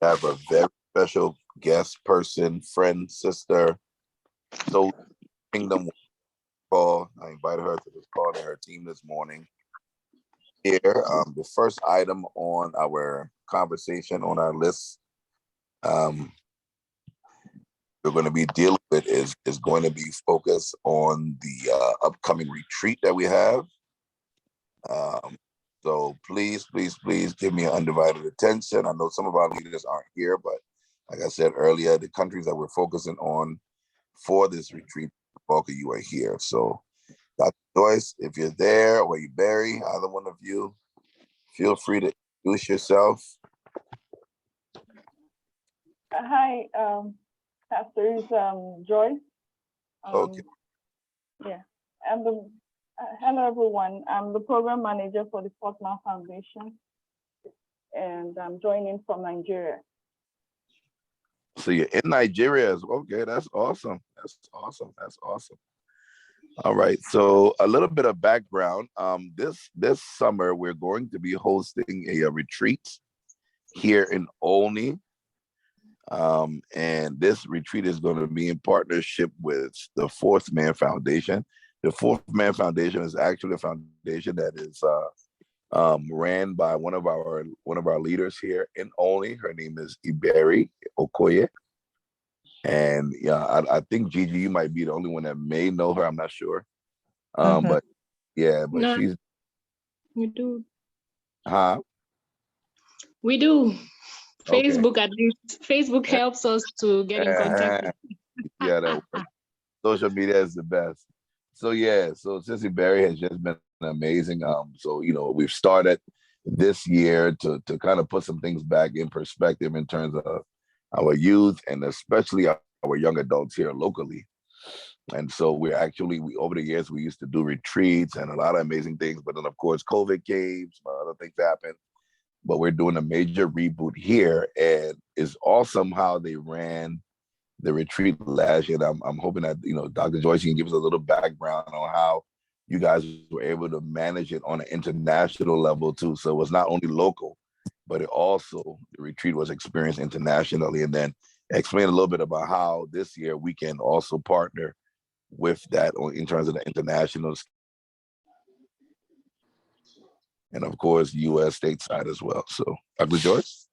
have a very special guest person, friend, sister. So Kingdom call. I invited her to this call and her team this morning. Here, the first item on our conversation on our list, um, we're going to be dealing with is going to be focused on the upcoming retreat that we have. Um, so please give me undivided attention. I know some of our leaders aren't here, but like I said earlier, the countries that we're focusing on for this retreat, the bulk of you are here. So Dr. Joyce, if you're there, or you Barry, either one of you, feel free to introduce yourself. Hi, Pastor Joyce. Okay. Yeah, hello everyone. I'm the program manager for the Fortman Foundation, and I'm joining from Nigeria. So you're in Nigeria. Okay, that's awesome. That's awesome. That's awesome. All right. So a little bit of background. This summer we're going to be hosting a retreat here in Olney. And this retreat is going to be in partnership with the Fourth Man Foundation. The Fourth Man Foundation is actually a foundation that is ran by one of our leaders here in Olney. Her name is Iberi Okoye. And yeah, I think Gigi, you might be the only one that may know her. I'm not sure. But yeah, but No, she's we do. huh? We do. Okay. Facebook, at least. Facebook helps us to get in contact. Yeah, that works. Social media is the best. So yeah, so Sissy Berry has just been amazing. So we've started this year to kind of put some things back in perspective in terms of our youth and especially our young adults here locally. And so we over the years we used to do retreats and a lot of amazing things, but then of course COVID came, some other things happened. But we're doing a major reboot here, and it's awesome how they ran the retreat last year. I'm hoping that Dr. Joyce can give us a little background on how you guys were able to manage it on an international level too. So it was not only local, but the retreat was experienced internationally. And then explain a little bit about how this year we can also partner with that in terms of the international and of course U.S. stateside as well. So Dr. Joyce.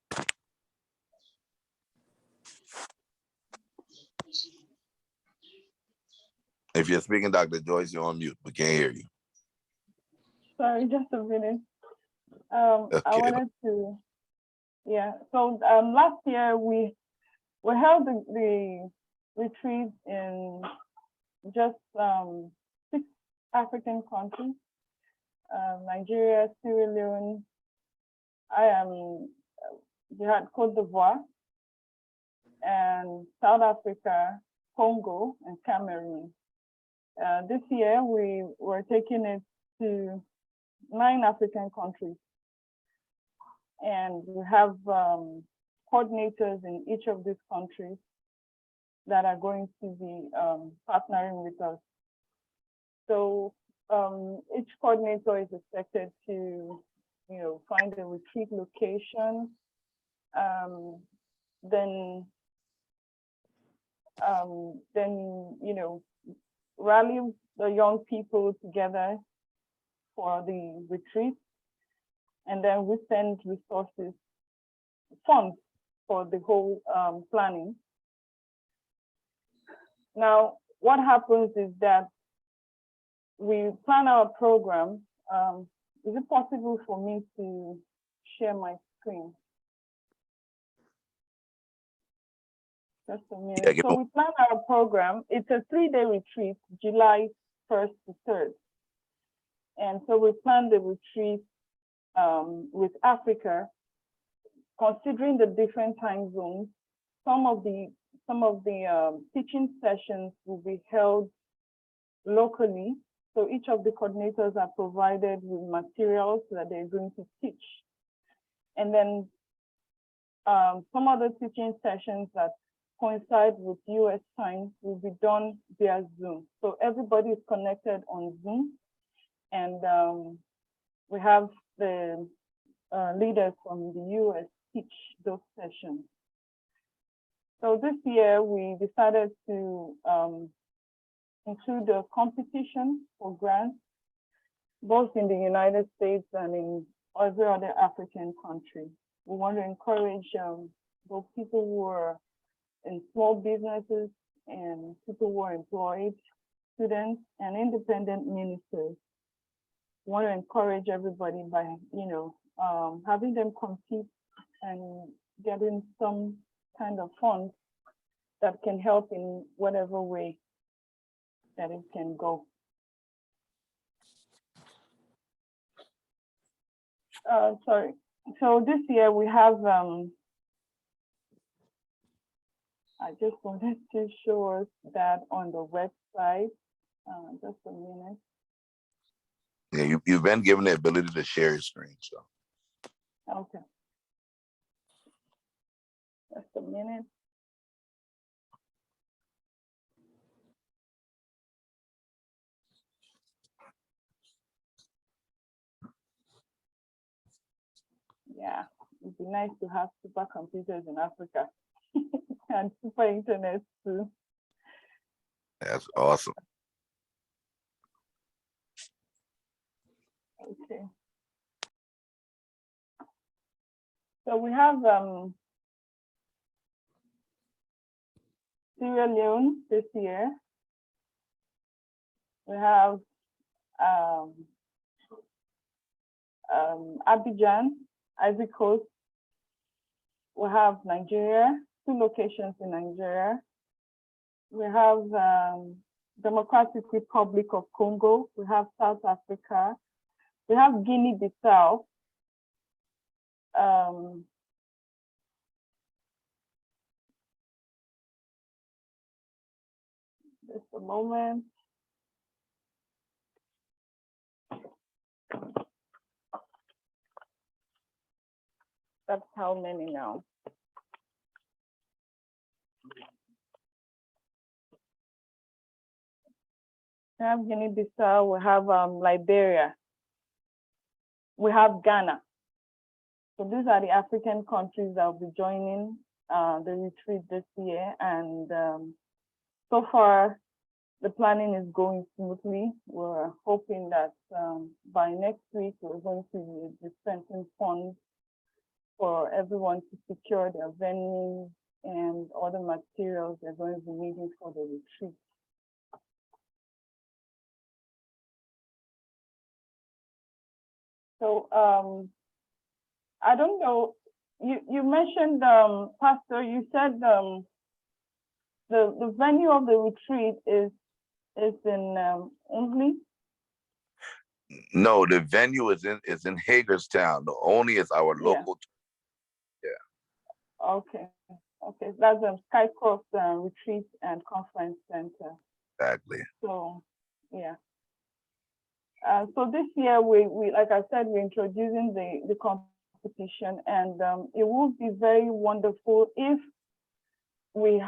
If you're speaking, Dr. Joyce, you're on mute. We can't hear you. Sorry, just a minute. Okay. I wanted to, yeah. So last year we held the retreat in just 6 African countries: Nigeria, Sierra Leone, we had Cote d'Ivoire, and South Africa, Congo, and Cameroon. This year we were taking it to 9 African countries, and we have coordinators in each of these countries that are going to be partnering with us. So each coordinator is expected to, find a retreat location, then rally the young people together for the retreat, and then we send resources, funds for the whole planning. Now, what happens is that we plan our program. Is it possible for me to share my screen? Just a minute. Yeah, so we plan our program. It's a 3-day retreat, July 1st to 3rd. And so we plan the retreat with Africa, considering the different time zones. Some of the teaching sessions will be held locally. So each of the coordinators are provided with materials that they're going to teach. And then some other teaching sessions that coincide with US time will be done via Zoom. So everybody is connected on Zoom. And we have the leaders from the US teach those sessions. So this year we decided to include a competition for grants, both in the United States and in every other African country. We want to encourage both people who are in small businesses and people who are employed, students, and independent ministers. We want to encourage everybody by, having them compete and getting some kind of funds that can help in whatever way that it can go. Sorry. So this year we have, I just wanted to show us that on the website. Just a minute. Yeah, you've been given the ability to share your screen, so. Okay. Just a minute. Yeah, it'd be nice to have supercomputers in Africa and super internet too. That's awesome. Okay. So we have Sierra Leone this year. We have Abidjan, Ivory Coast. We have Nigeria, 2 locations in Nigeria. We have Democratic Republic of Congo. We have South Africa. We have Guinea-Bissau. Just a moment. That's how many now? We have Guinea-Bissau, we have Liberia, we have Ghana. So these are the African countries that will be joining the retreat this year. And so far, the planning is going smoothly. We're hoping that by next week, we're going to be dispensing funds for everyone to secure their venues and other materials they're going to be needing for the retreat. So I don't know, you mentioned, Pastor, you said the venue of the retreat is in Umli? No, the venue is in Hagerstown. The only is our local. Yeah. Okay. Okay. That's Skycroft Retreat and Conference Center. Exactly. So yeah. So this year we like I said, we're introducing the competition, and it would be very wonderful if we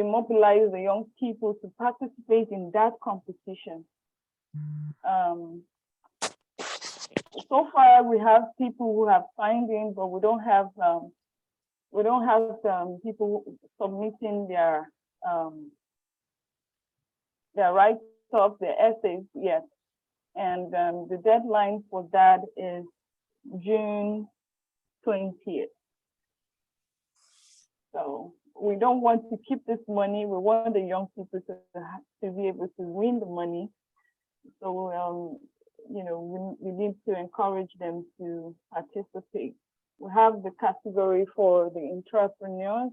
mobilize the young people to participate in that competition. So far we have people who have signed in, but we don't have people submitting their write-ups, their essays yet. And the deadline for that is June 20th. So we don't want to keep this money. We want the young people to be able to win the money. So, we need to encourage them to participate. We have the category for the entrepreneurs.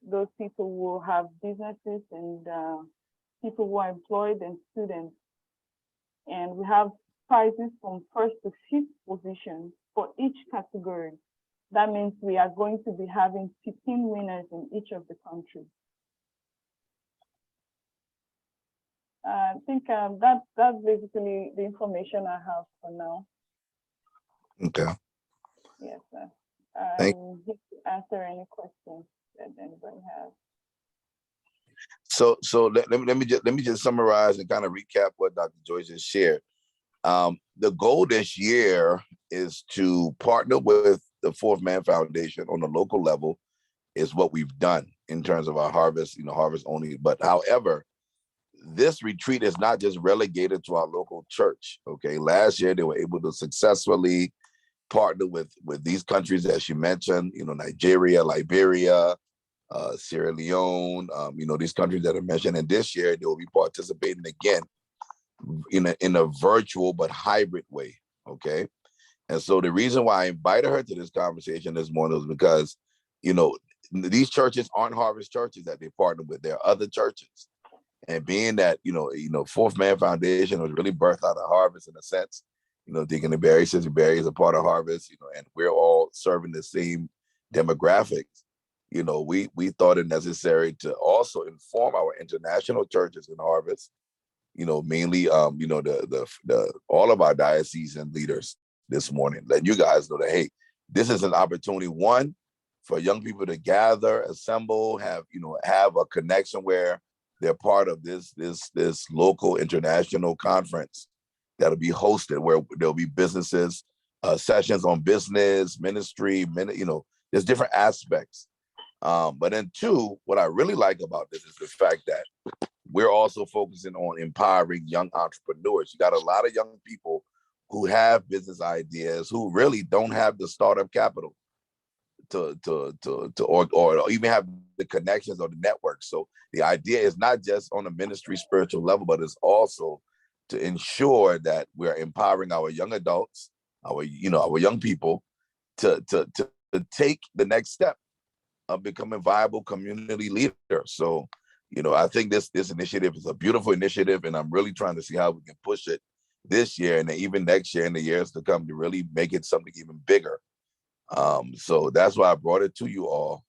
Those people who have businesses and people who are employed and students. And we have prizes from 1st to 5th position for each category. That means we are going to be having 15 winners in each of the countries. I think that's basically the information I have for now. Okay. Yes, sir. Thank to answer any questions that anybody has. So let me just summarize and kind of recap what Dr. Joyce just shared. The goal this year is to partner with the Fourth Man Foundation on the local level is what we've done in terms of our harvest, harvest only. But however, this retreat is not just relegated to our local church. Okay, last year they were able to successfully partner with these countries that you mentioned, Nigeria, Liberia, Sierra Leone, these countries that are mentioned. And this year they will be participating again in a virtual but hybrid way. Okay. And so the reason why I invited her to this conversation this morning was because, these churches aren't Harvest churches that they partner with. There are other churches. And being that, Fourth Man Foundation was really birthed out of Harvest in a sense, Deacon Barry, Sister Barry is a part of Harvest, and we're all serving the same demographics. We thought it necessary to also inform our international churches in Harvest, mainly, the all of our diocesan leaders this morning, letting you guys know that, hey, this is an opportunity, one, for young people to gather, assemble, have a connection where they're part of this local international conference that'll be hosted, where there'll be businesses, sessions on business, ministry, there's different aspects. But then two, what I really like about this is the fact that we're also focusing on empowering young entrepreneurs. You got a lot of young people who have business ideas who really don't have the startup capital to or even have the connections or the network. So the idea is not just on a ministry spiritual level, but it's also to ensure that we're empowering our young adults, our young people to take the next step of becoming viable community leaders. So, I think this initiative is a beautiful initiative, and I'm really trying to see how we can push it this year and even next year and the years to come to really make it something even bigger. So that's why I brought it to you all,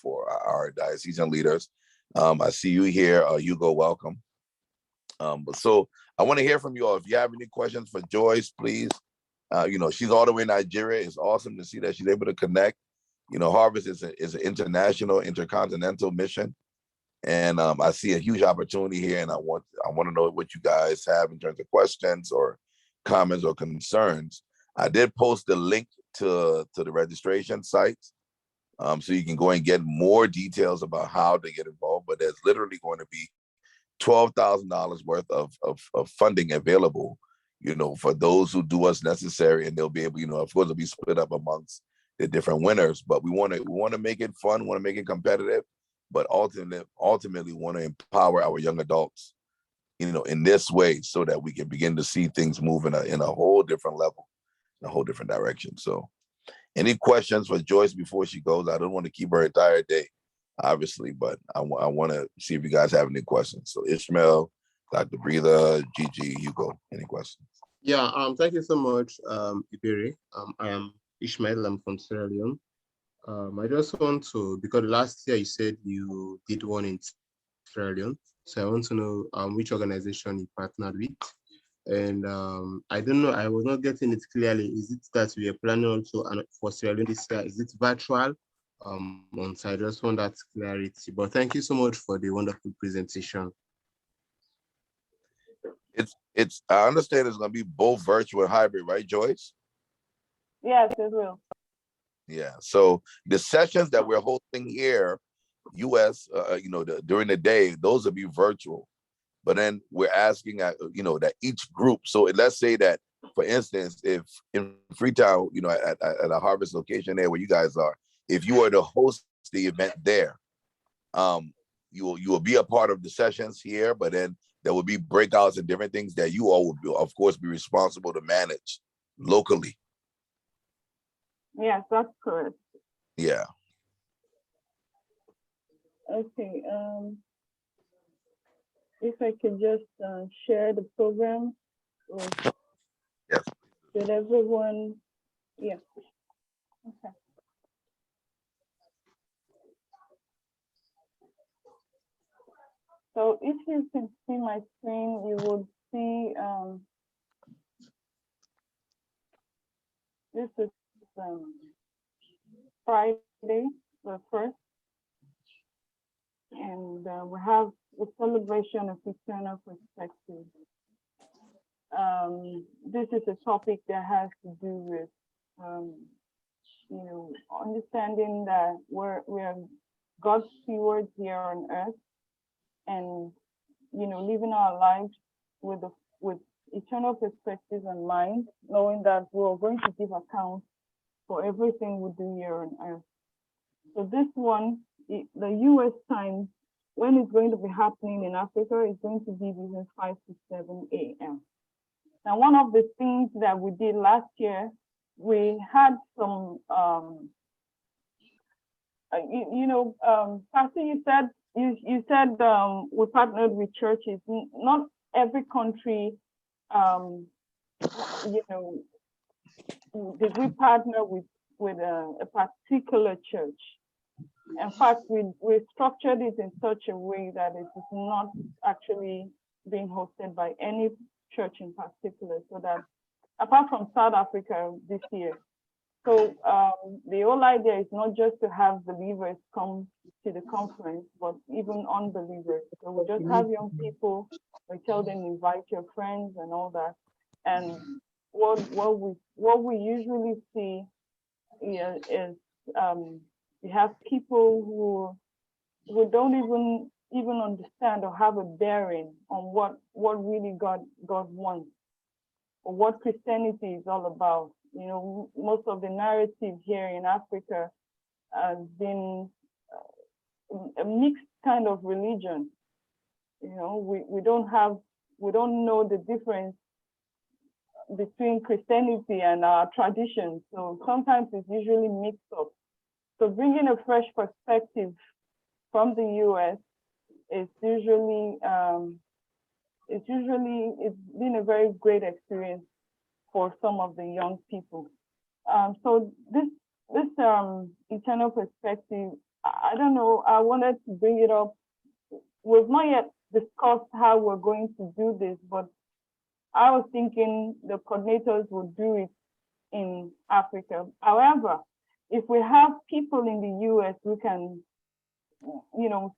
for our diocesan leaders. I see you here, Hugo, welcome. But so I want to hear from you all. If you have any questions for Joyce, please. She's all the way in Nigeria. It's awesome to see that she's able to connect. Harvest is an international, intercontinental mission. And I see a huge opportunity here, and I want to know what you guys have in terms of questions or comments or concerns. I did post the link to the registration site, so you can go and get more details about how to get involved. But there's literally going to be $12,000 worth of funding available, for those who do what's necessary, and they'll be able, of course, it'll be split up amongst the different winners. But we want to make it fun, want to make it competitive, but ultimately want to empower our young adults, in this way, so that we can begin to see things move in a whole different level, in a whole different direction. So, any questions for Joyce before she goes? I don't want to keep her entire day, obviously, but I want to see if you guys have any questions. So, Ishmael, Dr. Breather, Gigi, Hugo, any questions? Yeah, thank you so much, Iberi. I am Ishmael, I'm from Sierra Leone. I just want to, because last year you said you did one in Sierra Leone, so I want to know which organization you partnered with. And I don't know, I was not getting it clearly. Is it that we are planning also for Sierra Leone this year? Is it virtual? So I just want that clarity. But thank you so much for the wonderful presentation. It's I understand it's going to be both virtual and hybrid, right, Joyce? Yes, it will. Yeah. So the sessions that we're hosting here, US, during the day, those will be virtual. But then we're asking, that each group. So let's say that, for instance, if in Freetown, at a Harvest location there where you guys are, if you were to host the event there, you will be a part of the sessions here, but then there will be breakouts and different things that you all will, of course, be responsible to manage locally. Yes, that's correct. Yeah. Okay. If I could just share the program with, Yes. with everyone. Yeah. Okay. So if you can see my screen, you would see this is Friday the 1st, and we have a celebration of eternal perspective. This is a topic that has to do with understanding that we're God's stewards here on earth, and living our lives with eternal perspectives in mind, knowing that we're going to give account for everything we do here on earth. So this one, the US time, when it's going to be happening in Africa, is going to be between 5 to 7 a.m. Now, one of the things that we did last year, we had some, Pastor, you said we partnered with churches. Not every country, did we partner with a particular church. In fact, we structured it in such a way that it is not actually being hosted by any church in particular, so that apart from South Africa this year. So the whole idea is not just to have believers come to the conference, but even unbelievers. So we just have young people, we tell them invite your friends and all that. And what we usually see is you have people who don't even understand or have a bearing on what really God wants, or what Christianity is all about. Most of the narrative here in Africa has been a mixed kind of religion. We don't know the difference between Christianity and our traditions. So sometimes it's usually mixed up. So bringing a fresh perspective from the US it's been a very great experience for some of the young people. So this eternal perspective, I don't know, I wanted to bring it up. We've not yet discussed how we're going to do this, but I was thinking the coordinators would do it in Africa. However, if we have people in the US who can,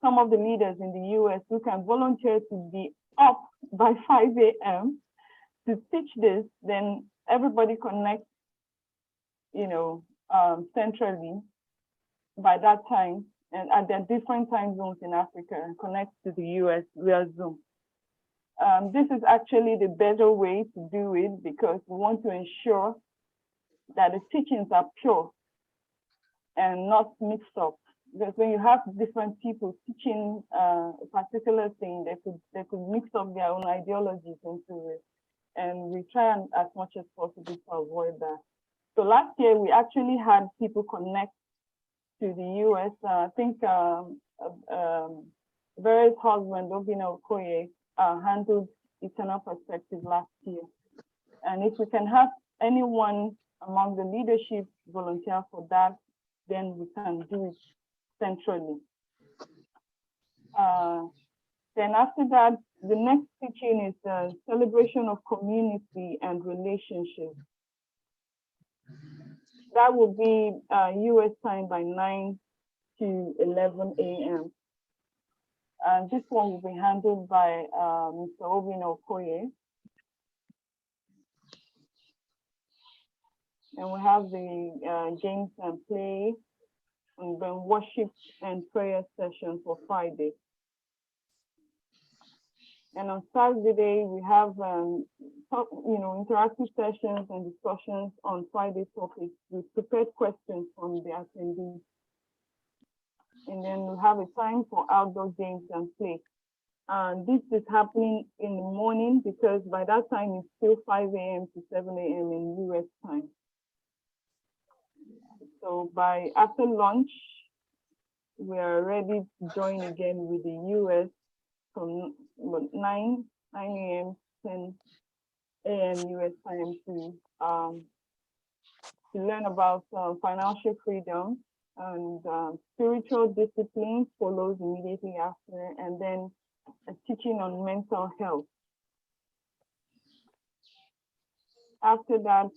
some of the leaders in the US who can volunteer to be up by 5 a.m. to teach this, then everybody connects, centrally by that time, and at their different time zones in Africa, and connect to the US via Zoom. This is actually the better way to do it, because we want to ensure that the teachings are pure and not mixed up. Because when you have different people teaching a particular thing, they could mix up their own ideologies into it. And we try and, as much as possible, to avoid that. So last year, we actually had people connect to the US. I think Barry's husband, Obina Okoye, handled Eternal Perspective last year. And if we can have anyone among the leadership volunteer for that, then we can do it centrally. Then after that, the next teaching is the celebration of community and relationships. That will be US time by 9 to 11 a.m. And this one will be handled by Mr. Obina Okoye. And we have the games and play, and then worship and prayer session for Friday. And on Saturday, we have interactive sessions and discussions on Friday topics with prepared questions from the attendees. And then we have a time for outdoor games and play. And this is happening in the morning, because by that time it's still 5 a.m. to 7 a.m. in US time. So by after lunch, we are ready to join again with the US from 9 a.m. 10 a.m. US time to learn about financial freedom, and spiritual discipline follows immediately after, and then a teaching on mental health. After that,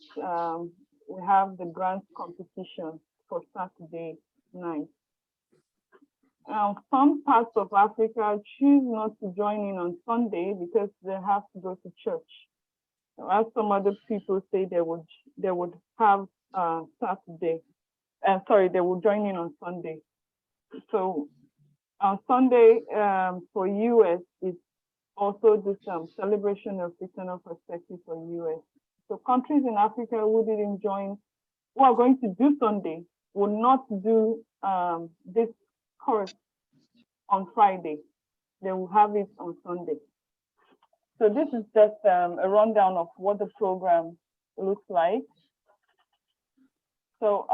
we have the grants competition for Saturday night. Some parts of Africa choose not to join in on Sunday because they have to go to church. As some other people say, they would have Saturday. sorry, they will join in on Sunday. So on Sunday, for US, it's also this celebration of eternal perspective for US. So countries in Africa who didn't join, who are going to do Sunday, will not do this course on Friday. They will have it on Sunday. So this is just a rundown of what the program looks like. So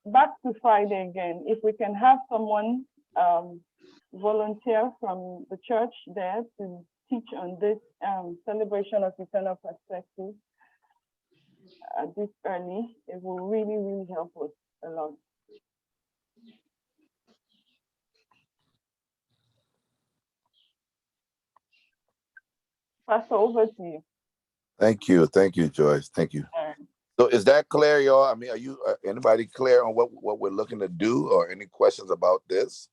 back to Friday again. If we can have someone volunteer from the church there to teach on this celebration of eternal perspective this early, it will really, really help us a lot. Pastor, over to you. Thank you, Joyce. Thank you. So is that clear, y'all? I mean, are you anybody clear on what we're looking to do, or any questions about this?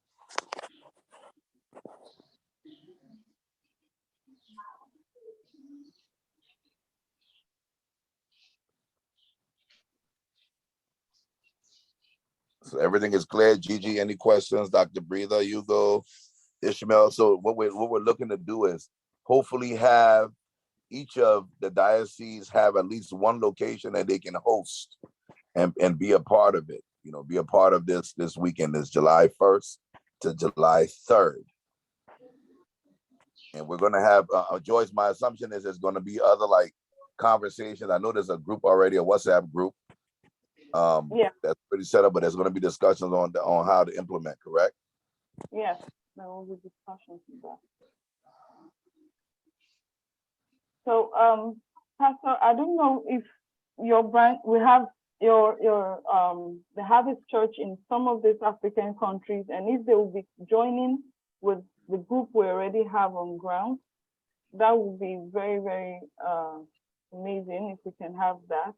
So everything is clear. Gigi, any questions? Dr. Breather, Hugo, Ishmael. So what we're looking to do is hopefully have each of the dioceses have at least one location that they can host and be a part of it. You know, be a part of this weekend, this July 1st to July 3rd. And we're gonna have Joyce, my assumption is there's gonna be other like conversations. I know there's a group already, a WhatsApp group. Yeah. That's pretty set up, but there's gonna be discussions on how to implement, correct? Yes, there will be discussions about that. So Pastor, I don't know if your branch, we have your the Harvest Church in some of these African countries, and if they will be joining with the group we already have on ground, that would be very, very amazing if we can have that.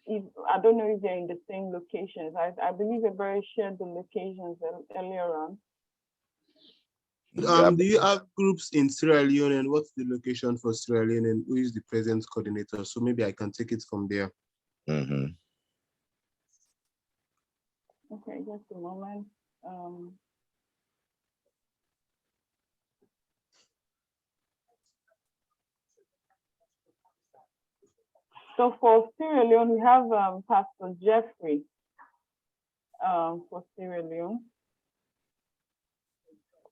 If I don't know if they're in the same locations. I believe Ebere shared the locations earlier on. Do you have groups in Sierra Leone, and what's the location for Sierra Leone, and who is the presence coordinator? So maybe I can take it from there. Mm-hmm. Okay, just a moment. So for Sierra Leone, we have Pastor Jeffrey for Sierra Leone.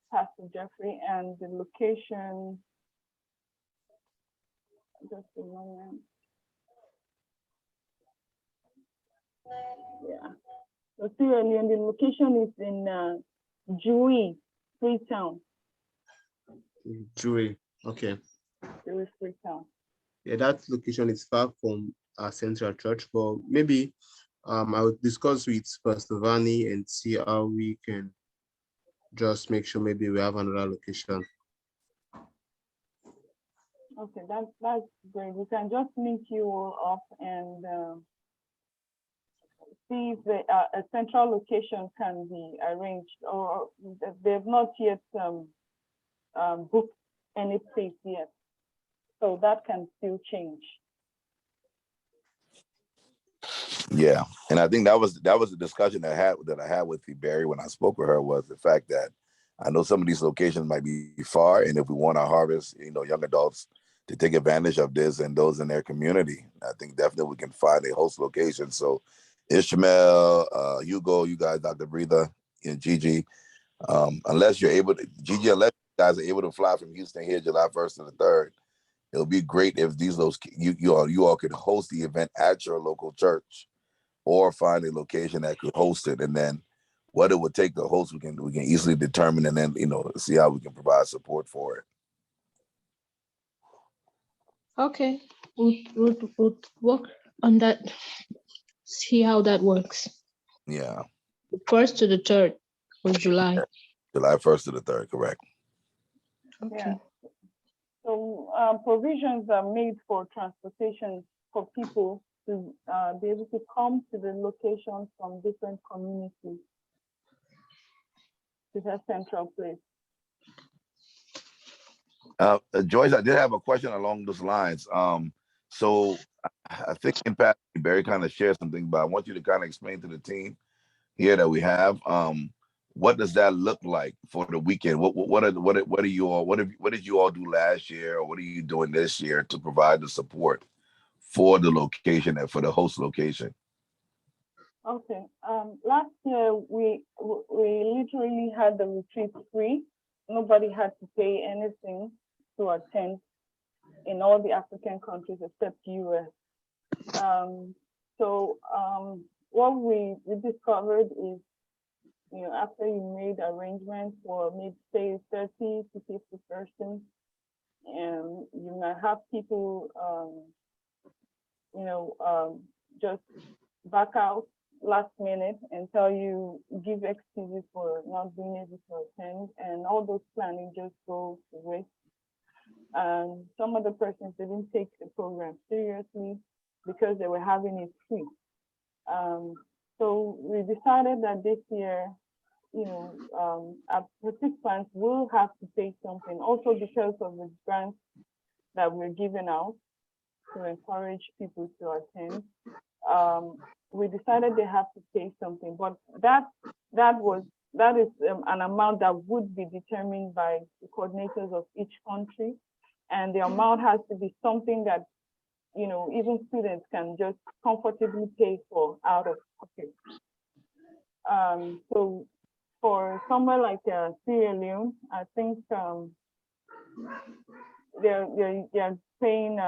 Pastor Jeffrey, and the location, just a moment. Yeah. So Sierra Leone, the location is in Jui, Freetown. Jui, okay. Jui, Freetown. Yeah, that location is far from our central church, but maybe I would discuss with Pastor Vani and see how we can just make sure maybe we have another location. Okay, that's great. We can just link you all up and see if a central location can be arranged, or they've not yet booked any place yet. So that can still change. Yeah, and I think that was the discussion that I had with Barry when I spoke with her, was the fact that I know some of these locations might be far, and if we want to harvest, young adults to take advantage of this and those in their community, I think definitely we can find a host location. So Ishmael, Hugo, you guys, Dr. Breather, and Gigi, unless you're able to, Gigi, unless you guys are able to fly from Houston here July 1st to the 3rd, it'll be great if you all could host the event at your local church, or find a location that could host it, and then what it would take to host, we can easily determine, and then see how we can provide support for it. Okay, we'll work on that. See how that works. Yeah. 1st to the 3rd of July. July 1st to the 3rd, correct. Okay. Yeah. So provisions are made for transportation for people to be able to come to the location from different communities to that central place. Joyce, I did have a question along those lines. So I think in past Barry kind of shared something, but I want you to kind of explain to the team here that we have. What does that look like for the weekend? What are you all what did you all do last year, or what are you doing this year to provide the support for the location and for the host location? Okay. Last year we literally had the retreat free. Nobody had to pay anything to attend in all the African countries except US. What we discovered is, after you made arrangements for maybe say 30 to 50 persons, and you might have people, just back out last minute and give excuses for not being able to attend, and all those planning just go to waste. Some of the persons didn't take the program seriously because they were having it free. So we decided that this year, our participants will have to pay something, also because of the grants that we're giving out to encourage people to attend. We decided they have to pay something, but that is an amount that would be determined by the coordinators of each country, and the amount has to be something that even students can just comfortably pay for out of pocket. So for somewhere like Sierra Leone, I think they're paying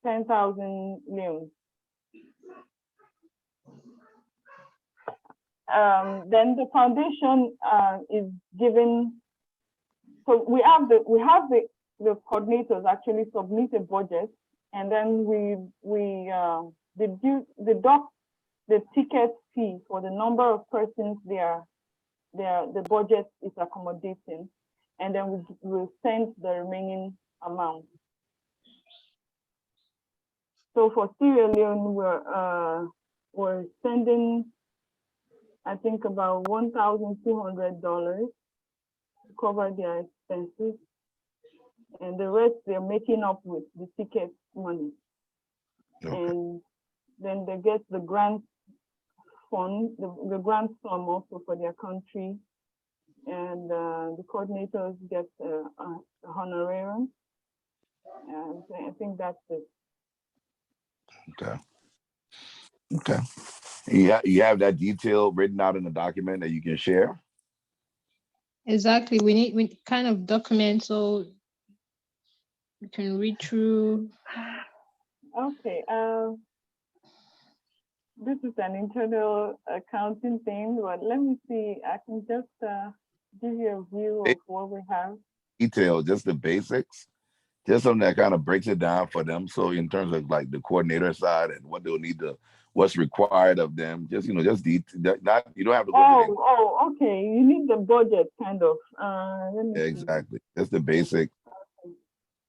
10,000 leones. Then the foundation is given. So we have the coordinators actually submit a budget, and then we deduct the ticket fee for the number of persons the budget is accommodating, and then we'll send the remaining amount. So for Sierra Leone, we're sending, I think, about $1,200 to cover their expenses, and the rest they're making up with the ticket money. Okay. And then they get the grant fund, the grant sum also for their country, and the coordinators get a honorarium. And I think that's it. Okay. Okay. You have that detail written out in the document that you can share? Exactly. We kind of document so you can read through. Okay. This is an internal accounting thing, but let me see. I can just give you a view of what we have. Detail, just the basics, just something that kind of breaks it down for them. So in terms of like the coordinator side and what they'll need to, what's required of them, just just not, you don't have to go. Oh, okay. You need the budget kind of. Exactly. That's the basic.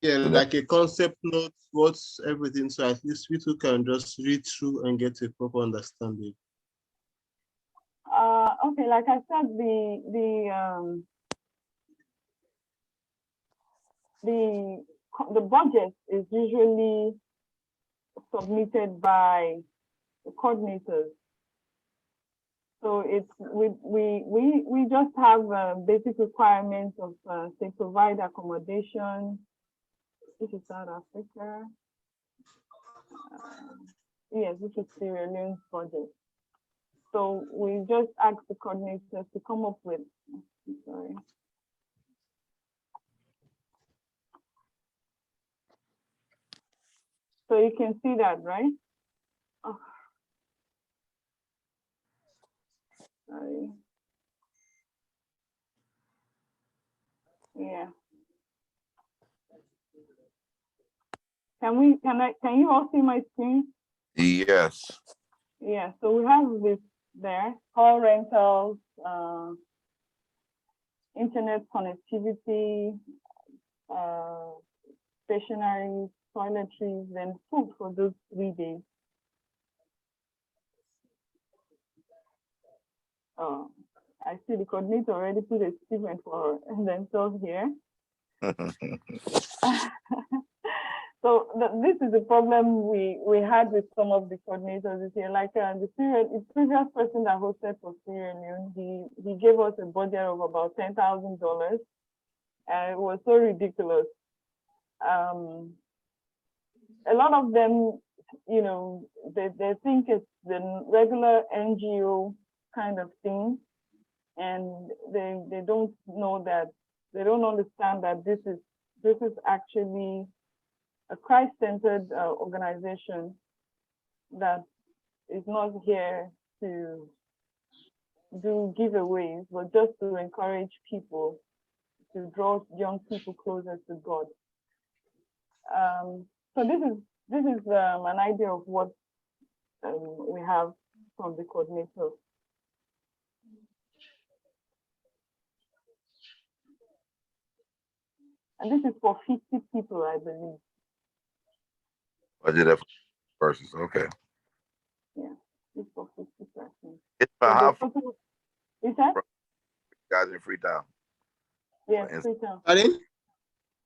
Yeah, so like a concept note, what's everything, so at least we too can just read through and get a proper understanding. Okay, like I said, the budget is usually submitted by the coordinators. So it's we just have basic requirements of say provide accommodation. This is South Africa. Yes, this is Sierra Leone's budget. So we just ask the coordinators to come up with. Sorry. So you can see that, right? Oh. Sorry. Yeah. Can you all see my screen? Yes. Yeah, so we have this there, hall rentals, internet connectivity, stationery, toiletries, and food for those 3 days. I see the coordinator already put a statement for themselves here. So this is the problem we had with some of the coordinators this year. Like the previous person that hosted for Sierra Leone, he gave us a budget of about $10,000, and it was so ridiculous. A lot of them, you know, they think it's the regular NGO kind of thing, and they don't know that, they don't understand that this is actually a Christ-centered organization that is not here to do giveaways, but just to encourage people, to draw young people closer to God. So this is an idea of what we have from the coordinator. And this is for 50 people, I believe. Budget of persons. Okay. Yeah, it's for 50 persons. It's So how the total, is that? guys in Freetown. Yes, It's- Freetown. Pardon?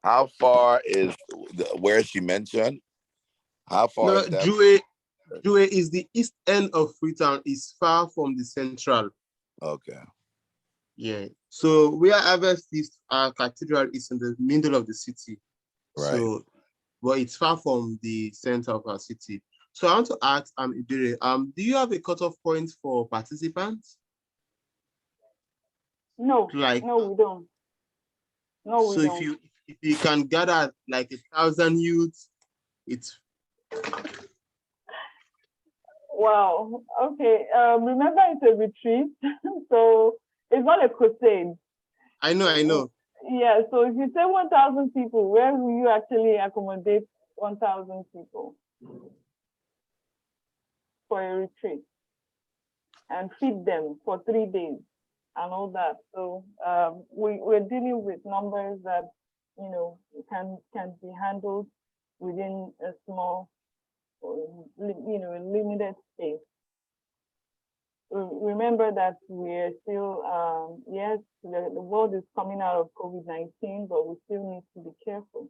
How far is where she mentioned? How far No, is that? Jue is the east end of Freetown. Is far from the central. Okay. Yeah. So where Harvest is, our cathedral is in the middle of the city. Right. So, but it's far from the center of our city. So I want to ask Ibiri, do you have a cutoff point for participants? No, Like, no, we don't. No, we so don't. if you can gather like 1,000 youths, it's Wow. Okay. Remember, it's a retreat, so it's not a crusade. I know. Yeah. So if you say 1,000 people, where will you actually accommodate 1,000 people for a retreat and feed them for 3 days and all that? So we're dealing with numbers that, you know, can be handled within a small, you know, limited space. Remember that we're still, yes, the world is coming out of COVID-19, but we still need to be careful.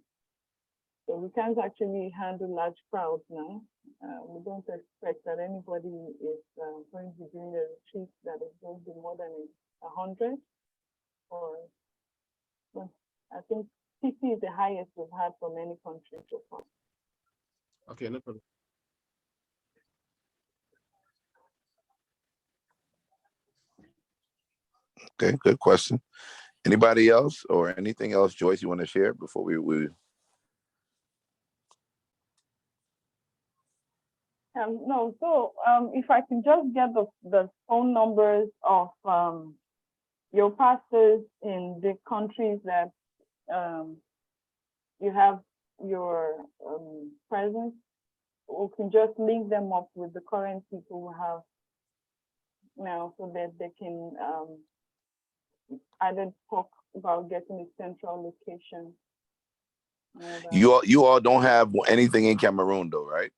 So we can't actually handle large crowds now. We don't expect that anybody is going to be doing a retreat that is going to be more than 100. Or, well, I think 50 is the highest we've had from any country so far. Okay, no problem. Okay, good question. Anybody else or anything else, Joyce, you want to share before we No, so if I can just get the phone numbers of your pastors in the countries that you have your presence, we can just link them up with the current people we have now, so that they can either talk about getting a central location. you all don't have anything in Cameroon though, right?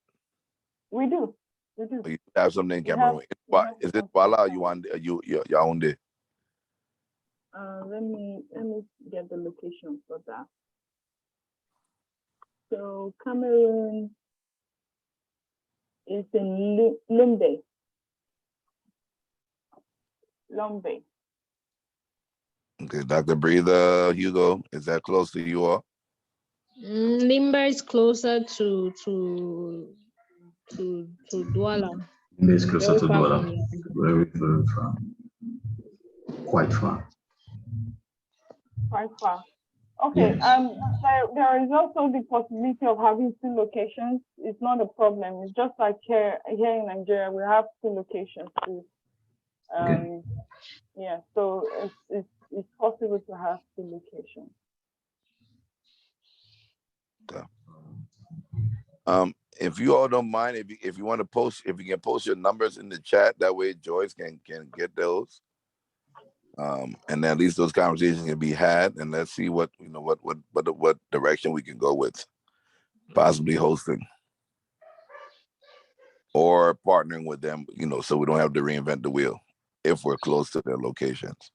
We do. You have something in We have- Cameroon. we have Is it something. Voila? You want Yaoundé? Let me get the location for that. So Cameroon is in Lumbe. Okay, Dr. Breather, Hugo, is that close to you all? Limber is closer to Douala. It's closer to Very far Douala. from here. Very, very far. Quite far. Quite far. Okay. Yes. There is also the possibility of having 2 locations. It's not a problem. It's just like here in Nigeria, we have 2 locations too. Okay. Yeah. So it's possible to have 2 locations. If you all don't mind, if you want to post, if you can post your numbers in the chat, that way Joyce can get those. And at least those conversations can be had, and let's see what direction we can go with, possibly hosting or partnering with them, so we don't have to reinvent the wheel if we're close to their locations.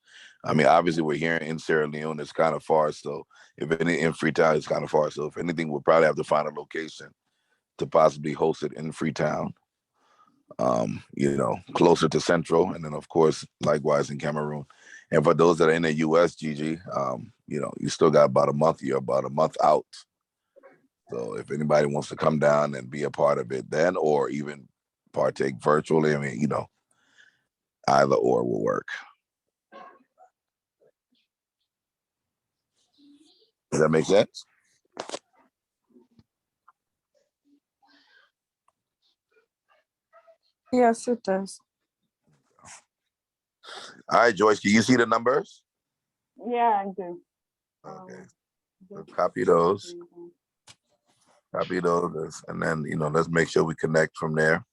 I mean, obviously we're here in Sierra Leone. It's kind of far, so if any in Freetown, it's kind of far. So if anything, we'll probably have to find a location to possibly host it in Freetown. Closer to Central, and then of course, likewise in Cameroon. And for those that are in the U.S., Gigi, you still got about a month. You're about a month out. So if anybody wants to come down and be a part of it, then or even partake virtually, I mean, either or will work. Does that make sense? Yes, it does. All right, Joyce, can you see the numbers? Yeah, I do. Okay. So Just- copy those, and then, let's make sure we connect from there.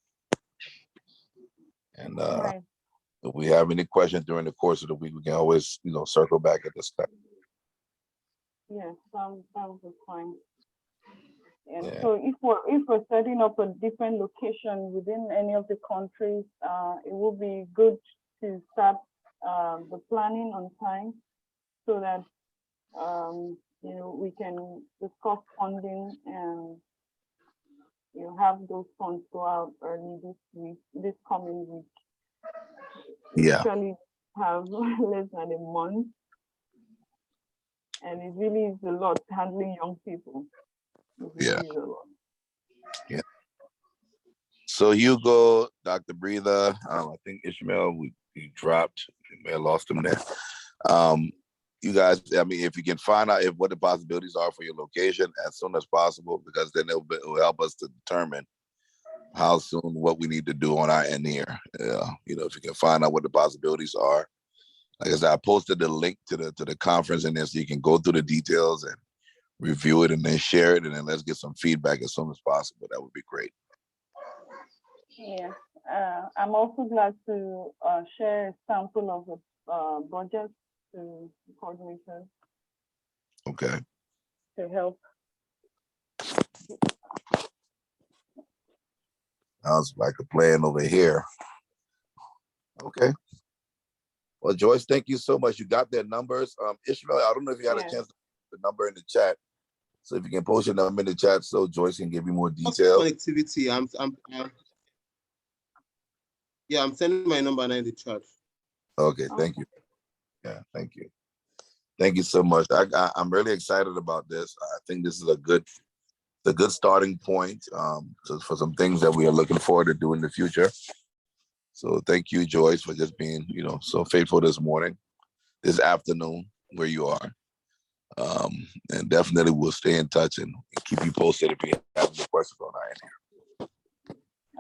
And Right. if we have any questions during the course of the week, we can always, circle back and discuss. Yes, that would be fine. And Yeah. so if we're setting up a different location within any of the countries, it would be good to start the planning on time so that we can discuss funding and have those funds go out early this coming week. Yeah. Usually have less than a month, and it really is a lot handling young people. It really is a lot. Yeah. So Hugo, Dr. Breather, I think Ishmael, we dropped. We may have lost him there. You guys, I mean, if you can find out what the possibilities are for your location as soon as possible, because then it will help us to determine how soon what we need to do on our end here. If you can find out what the possibilities are. Like I said, I posted the link to the conference in there so you can go through the details and review it and then share it, and then let's get some feedback as soon as possible. That would be great. Yeah, I'm also glad to share a sample of the budget to coordinators Okay. to help. Sounds like a plan over here. Okay. Well, Joyce, thank you so much. You got their numbers. Ishmael, I don't know if you had a chance to put the number in the chat. So if you can post your number in the chat so Joyce can give you more detail. Connectivity. I'm sending my number now in the chat. Okay, thank you. Yeah, thank you. Thank you so much. I'm really excited about this. I think this is a good starting point for some things that we are looking forward to do in the future. So thank you, Joyce, for just being, so faithful this afternoon where you are. And definitely we'll stay in touch and keep you posted if you have any questions on our end here.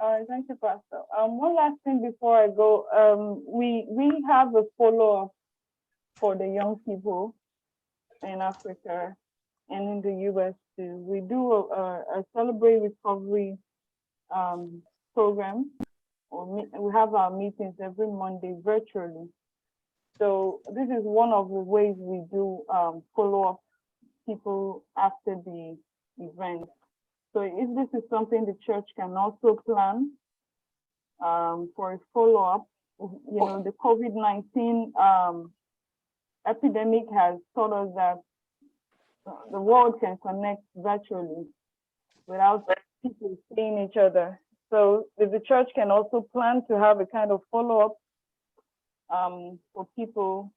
All right, thank you, Pastor. One last thing before I go. We have a follow-up for the young people in Africa and in the US too. We do a Celebrate Recovery program. We have our meetings every Monday virtually. So this is one of the ways we do follow up people after the event. So if this is something the church can also plan for a follow-up, the COVID-19 epidemic has taught us that the world can connect virtually without people seeing each other. So if the church can also plan to have a kind of follow-up for people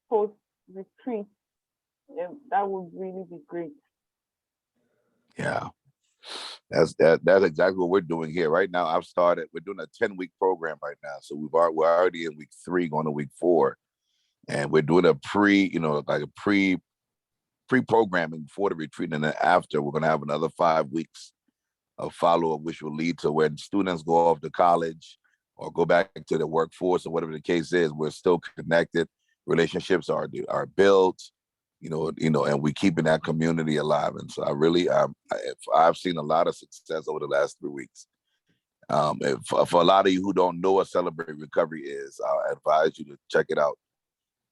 post-retreat, that would really be great. Yeah, that's exactly what we're doing here right now. We're doing a 10-week program right now. So we're already in week 3, going to week 4. And we're doing a pre-programming before the retreat, and then after we're going to have another 5 weeks of follow-up, which will lead to when students go off to college or go back to the workforce or whatever the case is. We're still connected. Relationships are built, and we're keeping that community alive. And so I've seen a lot of success over the last 3 weeks. For a lot of you who don't know what Celebrate Recovery is, I advise you to check it out.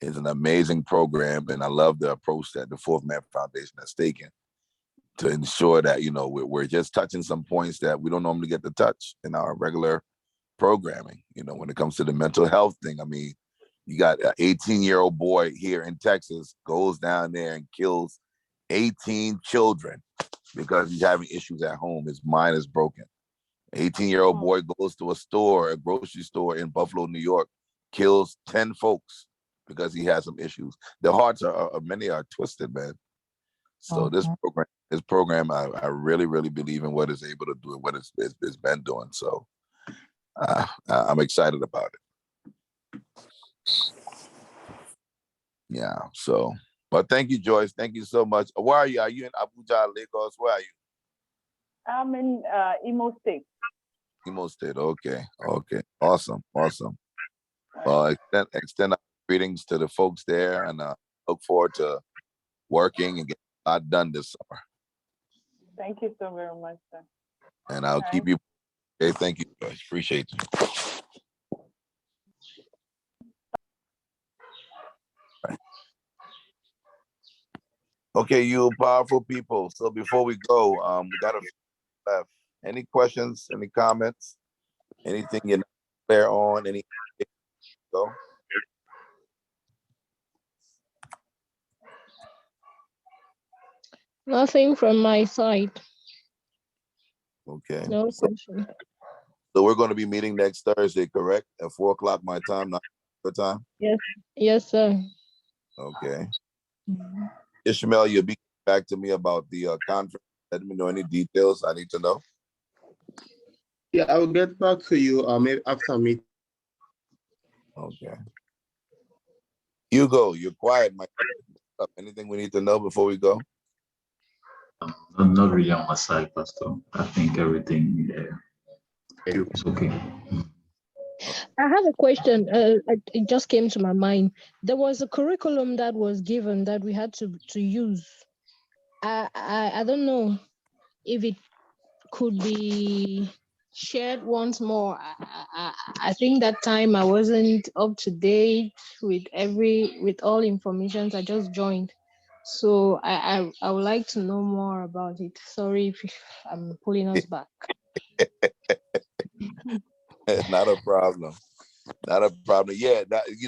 It's an amazing program, and I love the approach that the Fourth Man Foundation has taken to ensure that we're just touching some points that we don't normally get to touch in our regular programming. When it comes to the mental health thing, I mean, You got an 18-year-old boy here in Texas goes down there and kills 18 children because he's having issues at home. His mind is broken. 18-year-old boy goes to a grocery store in Buffalo, New York, kills 10 folks because he has some issues. Their hearts many are twisted, man. So this program, I really, really believe in what it's able to do and what it's been doing. So I'm excited about it. Yeah. So, but thank you, Joyce. Thank you so much. Where are you? Are you in Abuja, Lagos? Where are you? I'm in Imo State. Imo State. Okay. Okay. Awesome. Awesome. Well, extend our greetings to the folks there, and look forward to working and getting a lot done this summer. Thank you so very much, sir. And I'll keep you. Okay. Thank you, Joyce. Appreciate you. Okay, you powerful people. So before we go, we got a few left. Any questions? Any comments? Anything you're not clear on? Any go? Nothing from my side. Okay. No question. So we're going to be meeting next Thursday, correct? At 4 o'clock my time, not your time? Yes, sir. Okay. Ishmael, you'll be back to me about the conference. Let me know any details I need to know. Yeah, I will get back to you after meet. Okay. Hugo, you're quiet. Anything we need to know before we go? Not really on my side, Pastor. I think everything is okay. I have a question. It just came to my mind. There was a curriculum that was given that we had to use. I don't know if it could be shared once more. I think that time I wasn't up to date with all information. I just joined, so I would like to know more about it. Sorry if I'm pulling us back. Not a problem. Not a problem. Yeah,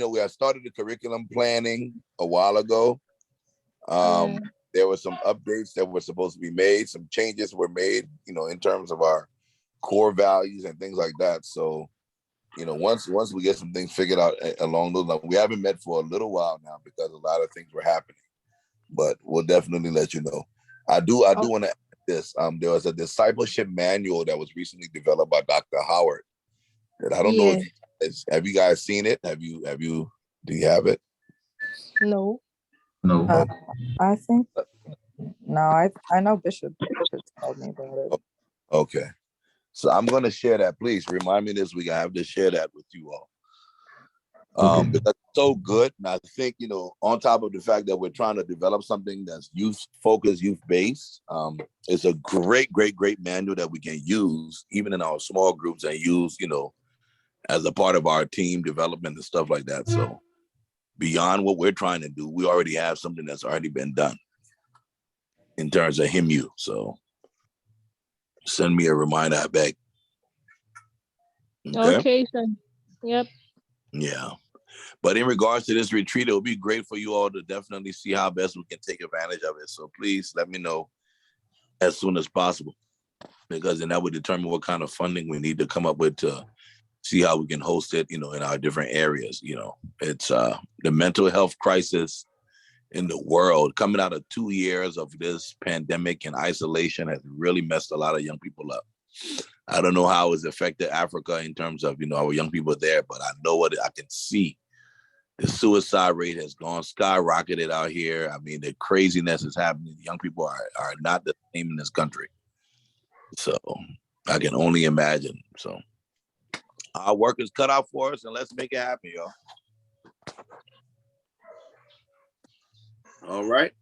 we have started the curriculum planning a while ago. There were some updates that were supposed to be made. Some changes were made, in terms of our core values and things like that. So, once we get some things figured out along those lines, we haven't met for a little while now because a lot of things were happening. But we'll definitely let you know. I do want to add this. There was a discipleship manual that was recently developed by Dr. Howard. And I don't know have you guys seen it? Do you have it? No. No. I think no. I know Bishop told me about it. Okay, so I'm going to share that. Please remind me this week. I have to share that with you all. Okay. Because it's so good, and I think on top of the fact that we're trying to develop something that's youth focused, youth based, it's a great manual that we can use even in our small groups and use as a part of our team development and stuff like that. So beyond what we're trying to do, we already have something that's already been done in terms of HIMU. So send me a reminder, I beg. Okay, sir. Yep. Yeah. But in regards to this retreat, it would be great for you all to definitely see how best we can take advantage of it. So please let me know as soon as possible, because then that would determine what kind of funding we need to come up with to see how we can host it, in our different areas. It's the mental health crisis in the world coming out of 2 years of this pandemic and isolation has really messed a lot of young people up. I don't know how it's affected Africa in terms of, our young people there, but I know what I can see. The suicide rate has gone skyrocketed out here. I mean, the craziness is happening. Young people are not the same in this country. So I can only imagine. So our work is cut out for us, and let's make it happen, y'all. All right.